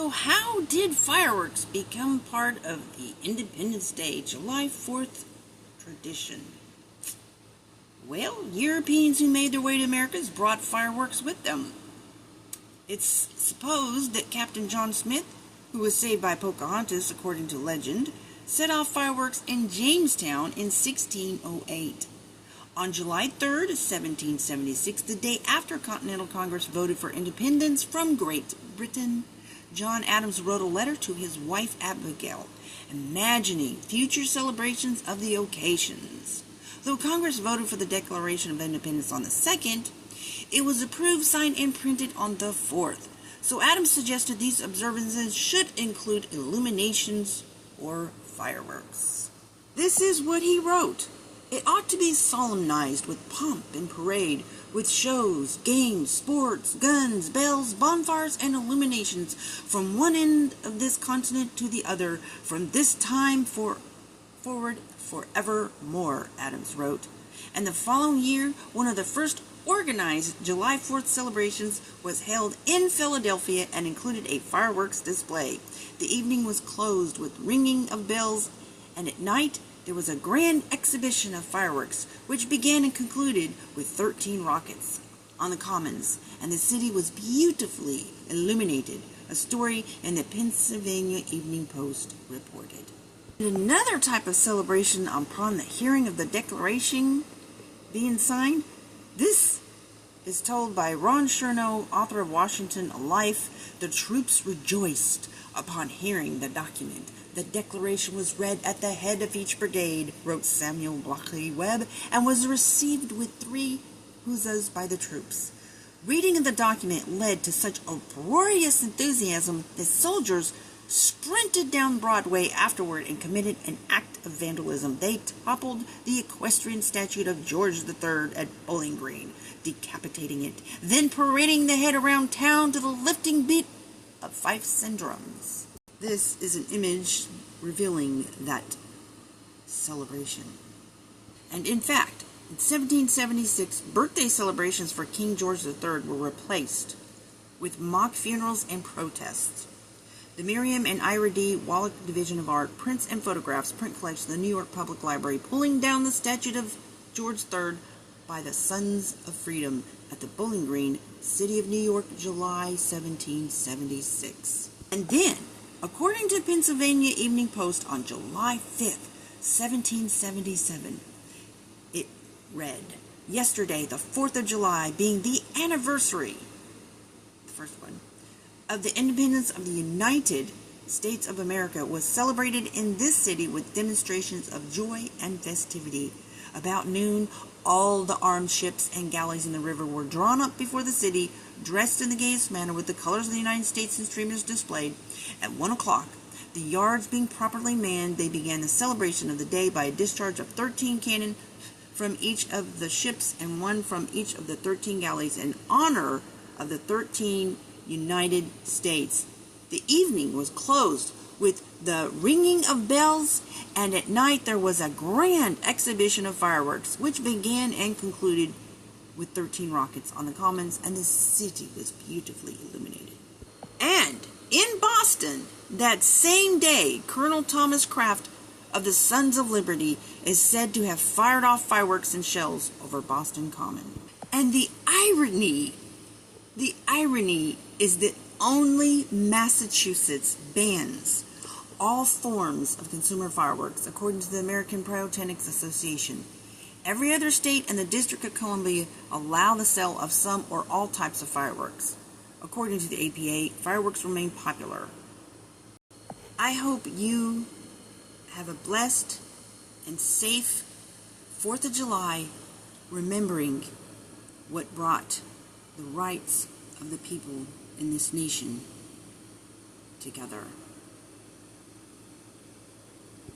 So how did fireworks become part of the Independence Day, July 4th tradition? Well, Europeans who made their way to Americas brought fireworks with them. It's supposed that Captain John Smith, who was saved by Pocahontas according to legend, set off fireworks in Jamestown in 1608. On July 3rd, 1776, the day after Continental Congress voted for independence from Great Britain, John Adams wrote a letter to his wife Abigail, imagining future celebrations of the occasions. Though Congress voted for the Declaration of Independence on the 2nd, it was approved, signed, and printed on the 4th. So Adams suggested these observances should include illuminations or fireworks. This is what he wrote. It ought to be solemnized with pomp and parade, with shows, games, sports, guns, bells, bonfires, and illuminations from one end of this continent to the other, from this time forward forevermore, Adams wrote. And the following year, one of the first organized July 4th celebrations was held in Philadelphia and included a fireworks display. The evening was closed with ringing of bells, and at night there was a grand exhibition of fireworks, which began and concluded with 13 rockets on the Commons, and the city was beautifully illuminated, a story in the Pennsylvania Evening Post reported. Another type of celebration upon the hearing of the Declaration being signed, this is told by Ron Chernow, author of Washington, A Life. The troops rejoiced upon hearing the document. The Declaration was read at the head of each brigade, wrote Samuel Blockley Webb, and was received with 3 huzzas by the troops. Reading of the document led to such uproarious enthusiasm that soldiers sprinted down Broadway afterward and committed an act of vandalism. They toppled the equestrian statue of George III at Bowling Green, decapitating it, then parading the head around town to the lifting beat of fifes and drums. This is an image revealing that celebration. And in fact, in 1776, birthday celebrations for King George III were replaced with mock funerals and protests. The Miriam and Ira D. Wallach Division of Art Prints and Photographs print collection of the New York Public Library, pulling down the statue of George III by the Sons of Freedom at the Bowling Green, City of New York, July 1776. And then, according to Pennsylvania Evening Post on July 5th, 1777, it read, yesterday, the 4th of July, being the anniversary, the first one, of the independence of the United States of America, was celebrated in this city with demonstrations of joy and festivity. About noon, all the armed ships and galleys in the river were drawn up before the city, dressed in the gayest manner with the colors of the United States and streamers displayed. At 1 o'clock, the yards being properly manned, they began the celebration of the day by a discharge of 13 cannon from each of the ships and 1 from each of the 13 galleys in honor of the 13 United States. The evening was closed with the ringing of bells, and at night there was a grand exhibition of fireworks, which began and concluded with 13 rockets on the Commons, and the city was beautifully illuminated. And in Boston, that same day, Colonel Thomas Craft of the Sons of Liberty is said to have fired off fireworks and shells over Boston Common. And the irony is that only Massachusetts bans all forms of consumer fireworks, according to the American Pyrotechnics Association. Every other state and the District of Columbia allow the sale of some or all types of fireworks. According to the APA, fireworks remain popular. I hope you have a blessed and safe 4th of July, remembering what brought the rights of the people in this nation together.